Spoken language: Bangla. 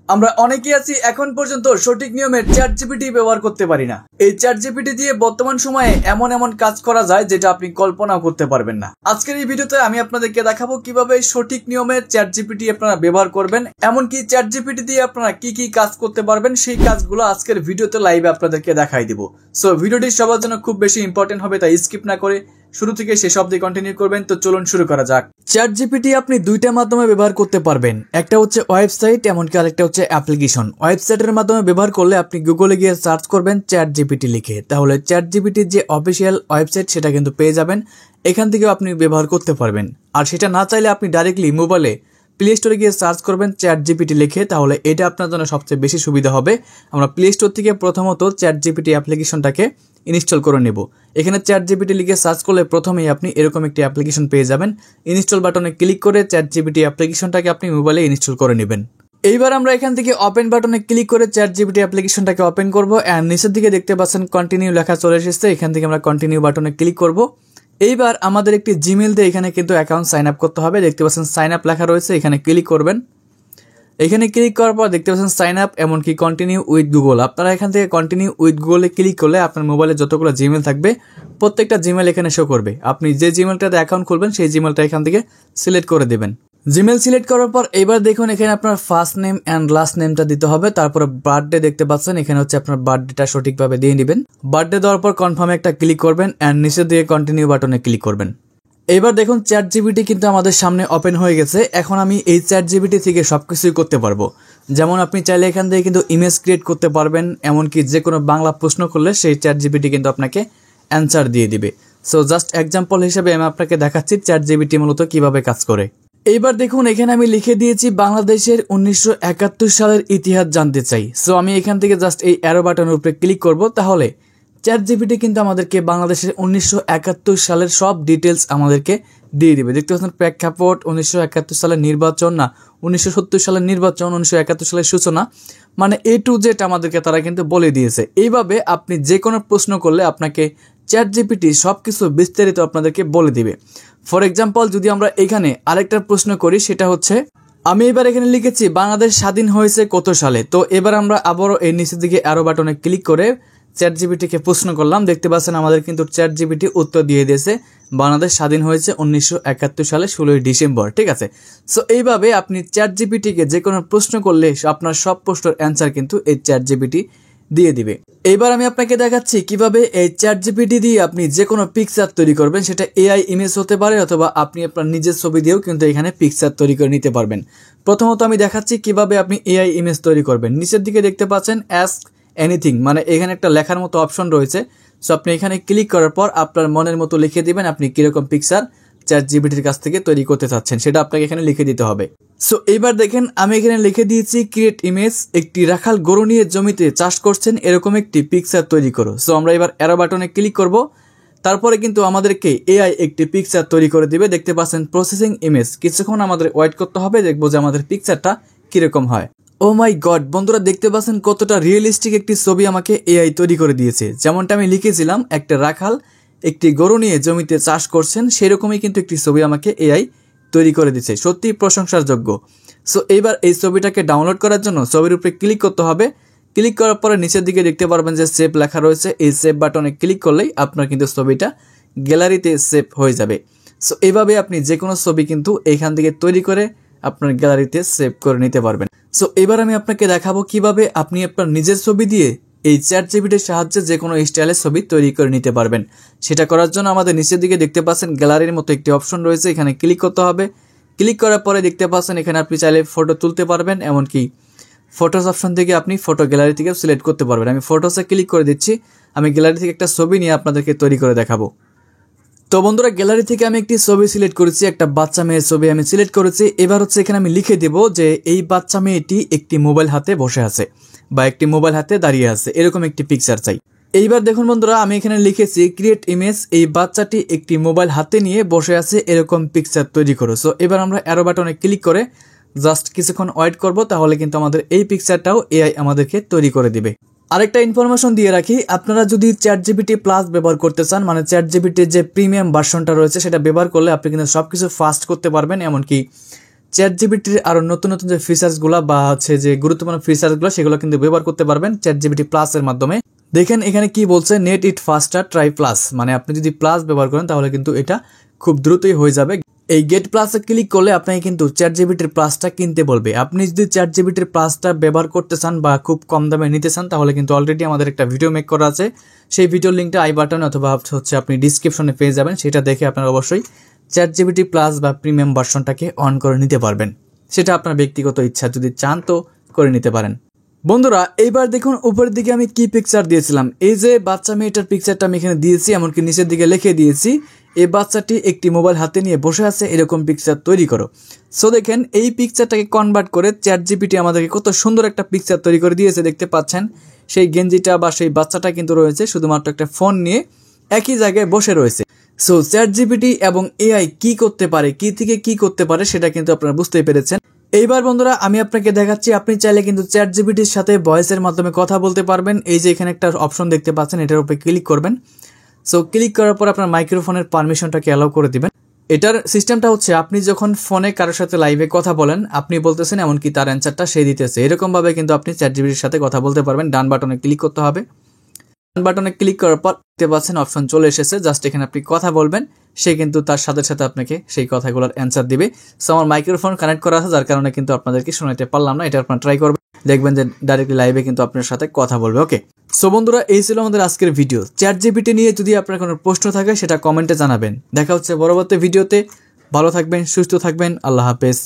আমরা অনেকেই আছি এখন পর্যন্ত সঠিক নিয়মে চ্যাটজিপিটি ব্যবহার করতে পারি না। এই চ্যাটজিপিটি দিয়ে বর্তমান সময়ে এমন এমন কাজ করা যায় যেটা আপনি কল্পনাও করতে পারবেন না। আজকের এই ভিডিওতে আমি আপনাদেরকে দেখাবো কিভাবে সঠিক নিয়মে চ্যাটজিপিটি আপনারা ব্যবহার করবেন, এমনকি চ্যাটজিপিটি দিয়ে আপনারা কি কি কাজ করতে পারবেন সেই কাজগুলো আজকের ভিডিওতে লাইভে আপনাদেরকে দেখাই দিব। সো ভিডিওটি সবার জন্য খুব বেশি ইম্পর্টেন্ট হবে, তাই স্কিপ না করে শুরু থেকে শেষ অবধি কন্টিনিউ করবেন। তো চলুন শুরু করা যাক। চ্যাটজিপিটি আপনি দুইটা মাধ্যমে ব্যবহার করতে পারবেন, একটা হচ্ছে ওয়েবসাইট, এমনকি আরেকটা হচ্ছে অ্যাপ্লিকেশন। ওয়েবসাইটের মাধ্যমে ব্যবহার করলে আপনি গুগলে গিয়ে সার্চ করবেন চ্যাটজিপিটি লিখে, তাহলে চ্যাটজিপিটির যে অফিসিয়াল ওয়েবসাইট সেটা কিন্তু পেয়ে যাবেন, এখান থেকেও আপনি ব্যবহার করতে পারবেন। আর সেটা না চাইলে আপনি ডাইরেক্টলি মোবাইলে প্লে স্টোরে গিয়ে সার্চ করবেন চ্যাটজিপিটি লিখে, তাহলে এটা আপনার জন্য সবচেয়ে বেশি সুবিধা হবে। আমরা প্লে স্টোর থেকে প্রথমত চ্যাটজিপিটি অ্যাপ্লিকেশনটাকে ইনস্টল করে নেব। এখানে চ্যাটজিপিটি লিখে সার্চ করলে প্রথমেই আপনি এরকম একটি অ্যাপ্লিকেশন পেয়ে যাবেন। ইনস্টল বাটনে ক্লিক করে চ্যাটজিপিটি অ্যাপ্লিকেশনটাকে আপনি মোবাইলে ইনস্টল করে নেবেন। এইবার আমরা এখান থেকে ওপেন বাটনে ক্লিক করে চ্যাটজিপিটি অ্যাপ্লিকেশনটাকে ওপেন করব। এন্ড নিচের দিকে দেখতে পাচ্ছেন কন্টিনিউ লেখা চলে এসেছে, এখান থেকে আমরা কন্টিনিউ বাটনে ক্লিক করব। এইবার আমাদের একটি জিমেইল দিয়ে এখানে কিন্তু অ্যাকাউন্ট সাইন আপ করতে হবে। দেখতে পাচ্ছেন সাইন আপ লেখা রয়েছে, এখানে ক্লিক করবেন। এখানে ক্লিক করার পর দেখতে পাচ্ছেন সাইন আপ, এমনকি কন্টিনিউ উইথ গুগল। আপনারা এখান থেকে কন্টিনিউ উইথ গুগলে ক্লিক করলে আপনার মোবাইলে যতগুলো জিমেইল থাকবে প্রত্যেকটা জিমেইল এখানে শো করবে। আপনি যে জিমেইলটাতে অ্যাকাউন্ট খুলবেন সেই জিমেইলটা এখান থেকে সিলেক্ট করে দেবেন। জিমেইল সিলেক্ট করার পর এবার দেখুন এখানে আপনার ফার্স্ট নেম অ্যান্ড লাস্ট নেমটা দিতে হবে। তারপরে বার্থডে দেখতে পাচ্ছেন, এখানে হচ্ছে আপনার বার্থডেটা সঠিকভাবে দিয়ে নেবেন। বার্থডে দেওয়ার পর কনফার্মে একটা ক্লিক করবেন অ্যান্ড নিচে দিয়ে কন্টিনিউ বাটনে ক্লিক করবেন। এবার দেখুন চ্যাটজিপিটি কিন্তু আমাদের সামনে ওপেন হয়ে গেছে। এখন আমি এই চ্যাটজিপিটি থেকে সবকিছুই করতে পারবো। যেমন আপনি চাইলে এখান থেকে কিন্তু ইমেজ ক্রিয়েট করতে পারবেন, এমনকি যে কোনো বাংলা প্রশ্ন করলে সেই চ্যাটজিপিটি কিন্তু আপনাকে অ্যান্সার দিয়ে দিবে। সো জাস্ট এক্সাম্পল হিসেবে আমি আপনাকে দেখাচ্ছি চ্যাটজিপিটি মূলত কিভাবে কাজ করে। এইবার দেখুন এখানে আমি লিখে দিয়েছি বাংলাদেশের 1971 সালের ইতিহাস জানতে চাই। সো আমি এখান থেকে জাস্ট এই অ্যারো বাটনের উপরে ক্লিক করব, তাহলে চ্যাটজিপিটি কিন্তু আমাদেরকে বাংলাদেশের 1971 সালের সব ডিটেলস আমাদেরকে দিয়ে দিবে। দেখতে পাচ্ছেন প্রেক্ষাপট 1971 সালের নির্বাচন, না 1970 সালের নির্বাচন, 1971 সালের সূচনা, মানে A to Z আমাদেরকে তারা কিন্তু বলে দিয়েছে। এইভাবে আপনি যে কোনো প্রশ্ন করলে আপনাকে চ্যাটজিপিটি সবকিছু বিস্তারিত আপনাদেরকে বলে দিবে। ফর এক্সাম্পল যদি আমরা এখানে আরেকটা প্রশ্ন করি, সেটা হচ্ছে আমি এবার এখানে লিখেছি বাংলাদেশ স্বাধীন হয়েছে কত সালে। তো এবার আমরা আবারও এই নিচের দিকে অ্যারো বাটনে ক্লিক করে চ্যাটজিপিটিকে প্রশ্ন করলাম। দেখতে পাচ্ছেন আমাদের কিন্তু চ্যাটজিপিটি উত্তর দিয়ে দিয়েছে বাংলাদেশ স্বাধীন হয়েছে 1971 সালে 16 ডিসেম্বর। ঠিক আছে, সো এইভাবে আপনি চ্যাটজিপিটিকে যে কোনো প্রশ্ন করলে আপনার সব প্রশ্নের অ্যান্সার কিন্তু এই চ্যাটজিপিটি দিয়ে দিবে। এইবার আমি আপনাকে দেখাচ্ছি কিভাবে এই চ্যাটজিপিটি দিয়ে আপনি যে কোনো পিকচার তৈরি করবেন, সেটা এআই ইমেজ হতে পারে অথবা আপনি আপনার নিজের ছবি দিয়েও কিন্তু এখানে পিকচার তৈরি করে নিতে পারবেন। প্রথমত আমি দেখাচ্ছি কিভাবে আপনি এআই ইমেজ তৈরি করবেন। নিচের দিকে দেখতে পাচ্ছেন অ্যাস্ক এনিথিং, মানে এখানে একটা লেখার মতো অপশন রয়েছে। সো আপনি এখানে ক্লিক করার পর আপনার মনের মতো লিখে দিবেন আপনি কিরকম পিকচার চ্যাটজিপিটির কাছ থেকে তৈরি করতে চাচ্ছেন, সেটা আপনাকে এখানে লিখে দিতে হবে। সো এইবার দেখেন আমি এখানে লিখে দিয়েছি ক্রিয়েট ইমেজ, একটি রাখাল গরু নিয়ে জমিতে চাষ করছেন এরকম একটি পিকচার তৈরি করো। সো আমরা এবার অ্যারো বাটনে ক্লিক করব, তারপরে কিন্তু আমাদেরকে এআই একটি পিকচার তৈরি করে দিবে। দেখতে পাচ্ছেন প্রসেসিং ইমেজ, কিছুক্ষণ আমাদের ওয়েট করতে হবে, দেখবো যে আমাদের পিকচারটা কিরকম হয়। ও মাই গড বন্ধুরা, দেখতে পাচ্ছেন কতটা রিয়েলিস্টিক একটি ছবি আমাকে এআই তৈরি করে দিয়েছে। যেমনটা আমি লিখেছিলাম একটা রাখাল একটি গরু নিয়ে জমিতে চাষ করছেন, সেরকমই কিন্তু একটি ছবি আমাকে এআই তৈরি করে দিচ্ছে, সত্যি প্রশংসার যোগ্য। সো এইবার এই ছবিটাকে ডাউনলোড করার জন্য ছবির উপরে ক্লিক করতে হবে। ক্লিক করার পরে নিচের দিকে দেখতে পারবেন যে সেভ লেখা রয়েছে, এই সেভ বাটনে ক্লিক করলেই আপনার কিন্তু ছবিটা গ্যালারিতে সেভ হয়ে যাবে। সো এইভাবে আপনি যে কোনো ছবি কিন্তু এইখান থেকে তৈরি করে আপনার গ্যালারিতে সেভ করে নিতে পারবেন। সো এবার আমি আপনাকে দেখাবো কিভাবে আপনি আপনার নিজের ছবি দিয়ে এই চ্যাটজিপিটির সাহায্যে যে কোনো স্টাইলের ছবি তৈরি করে নিতে পারবেন। সেটা করার জন্য আমাদের নিচের দিকে দেখতে পাচ্ছেন গ্যালারির মতো একটি অপশন রয়েছে, এখানে ক্লিক করতে হবে। ক্লিক করার পরে দেখতে পাচ্ছেন এখানে আপনি চাইলে ফটো তুলতে পারবেন, এমনকি ফটোস অপশন থেকে আপনি ফটো গ্যালারি থেকে সিলেক্ট করতে পারবেন। আমি ফটোসে ক্লিক করে দিচ্ছি, আমি গ্যালারি থেকে একটা ছবি নিয়ে আপনাদেরকে তৈরি করে দেখাবো। তো বন্ধুরা গ্যালারি থেকে আমি একটি ছবি সিলেক্ট করেছি, একটা বাচ্চা মেয়ের ছবি আমি সিলেক্ট করেছি। এবার হচ্ছে এখানে আমি লিখে দেব যে এই বাচ্চা মেয়েটি একটি মোবাইল হাতে বসে আছে বা একটি মোবাইল হাতে দাঁড়িয়ে আছে, এরকম একটি পিকচার চাই। এইবার দেখুন বন্ধুরা আমি এখানে লিখেছি ক্রিয়েট ইমেজ, এই বাচ্চাটি একটি মোবাইল হাতে নিয়ে বসে আছে এরকম পিকচার তৈরি করো। সো এবার আমরা অ্যারো বাটনে ক্লিক করে জাস্ট কিছুক্ষণ ওয়েট করব, তাহলে কিন্তু আমাদের এই পিকচারটাও এআই আমাদেরকে তৈরি করে দিবে। আরেকটা ইনফরমেশন দিয়ে রাখি, আপনারা যদি চ্যাটজিপিটি প্লাস ব্যবহার করতে চান, মানে চ্যাটজিপিটির যে প্রিমিয়াম ভার্সনটা রয়েছে সেটা ব্যবহার করলে আপনি কিন্তু সবকিছু ফাস্ট করতে পারবেন, এমনকি চ্যাট জিপিটির আরো নতুন নতুন যে ফিচার্সগুলো বা হচ্ছে যে গুরুত্বপূর্ণ ফিচার্সগুলো সেগুলো কিন্তু ব্যবহার করতে পারবেন চ্যাট জিপিটি প্লাস এর মাধ্যমে। দেখেন এখানে কি বলছে, নেট ইট ফাস্টার ট্রাই প্লাস, মানে আপনি যদি প্লাস ব্যবহার করেন তাহলে কিন্তু এটা খুব দ্রুতই হয়ে যাবে। এই গেট প্লাসে ক্লিক করলে আপনাকে কিন্তু চ্যাট জিপিটির প্লাসটা কিনতে বলবে। আপনি যদি চ্যাট জিপিটির প্লাসটা ব্যবহার করতে চান বা খুব কম দামে নিতে চান তাহলে কিন্তু অলরেডি আমাদের একটা ভিডিও মেক করা আছে, সেই ভিডিওর লিঙ্কটা আই বাটনে অথবা হচ্ছে আপনি ডিসক্রিপশনে পেয়ে যাবেন। সেটা দেখে আপনারা অবশ্যই চ্যাট জিপিটি প্লাস বা প্রিমিয়াম ভার্সনটাকে অন করে নিতে পারবেন। সেটা আপনার ব্যক্তিগত ইচ্ছা, যদি চান তো করে নিতে পারেন। বন্ধুরা এইবার দেখুন উপরের দিকে আমি কি পিকচার দিয়েছিলাম, এই যে বাচ্চা মেয়েটার পিকচারটা আমি এখানে দিয়েছি, এমনকি নিচের দিকে লিখে দিয়েছি এই বাচ্চাটি একটি মোবাইল হাতে নিয়ে বসে আছে, এরকম পিকচার তৈরি করো। সো দেখেন এই পিকচারটাকে কনভার্ট করে চ্যাট জিপিটি আমাদেরকে কত সুন্দর একটা পিকচার তৈরি করে দিয়েছে। দেখতে পাচ্ছেন সেই গেঞ্জিটা বা সেই বাচ্চাটা কিন্তু রয়েছে শুধুমাত্র একটা ফোন নিয়ে একই জায়গায় বসে রয়েছে। সো চ্যাট জিপিটি এবং এআই কি করতে পারে, কি থেকে কি করতে পারে সেটা কিন্তু আপনারা বুঝতেই পেরেছেন। এইবার বন্ধুরা আমি আপনাকে দেখাচ্ছি, আপনি চাইলে কিন্তু চ্যাট জিপিটির সাথে ভয়েসের মাধ্যমে কথা বলতে পারবেন। এই যে এখানে একটা অপশন দেখতে পাচ্ছেন, এটার উপরে ক্লিক করবেন। সো ক্লিক করার পর আপনার মাইক্রোফোনের পারমিশনটাকে অ্যালাউ করে দিবেন। এটার সিস্টেমটা হচ্ছে আপনি যখন ফোনে কারোর সাথে লাইভে কথা বলেন, আপনি বলতেছেন এমনকি তার অ্যান্সারটা সে দিতেছে, এরকম ভাবে কিন্তু আপনি চ্যাট জিপিটির সাথে কথা বলতে পারবেন। ডান বাটনে ক্লিক করতে হবে। ডান বাটনে ক্লিক করার পর দেখতে পাচ্ছেন অপশন চলে এসেছে, জাস্ট এখানে আপনি কথা বলবেন, সে কিন্তু তার সাথে সাথে আপনাকে সেই কথাগুলোর অ্যান্সার দিবে। সো আমার মাইক্রোফোন কানেক্ট করা আছে যার কারণে কিন্তু আপনাদেরকে শোনাতে পারলাম না, এটা আপনারা ট্রাই করবেন, দেখবেন যে ডাইরেক্টলি লাইভে কিন্তু আপনার সাথে কথা বলবে। ওকে, সো বন্ধুরা এই ছিল আমাদের আজকের ভিডিও। চ্যাট জিপিটি নিয়ে যদি আপনার কোনো প্রশ্ন থাকে সেটা কমেন্টে জানাবেন। দেখা হচ্ছে পরবর্তী ভিডিওতে। ভালো থাকবেন, সুস্থ থাকবেন, আল্লাহ হাফেজ।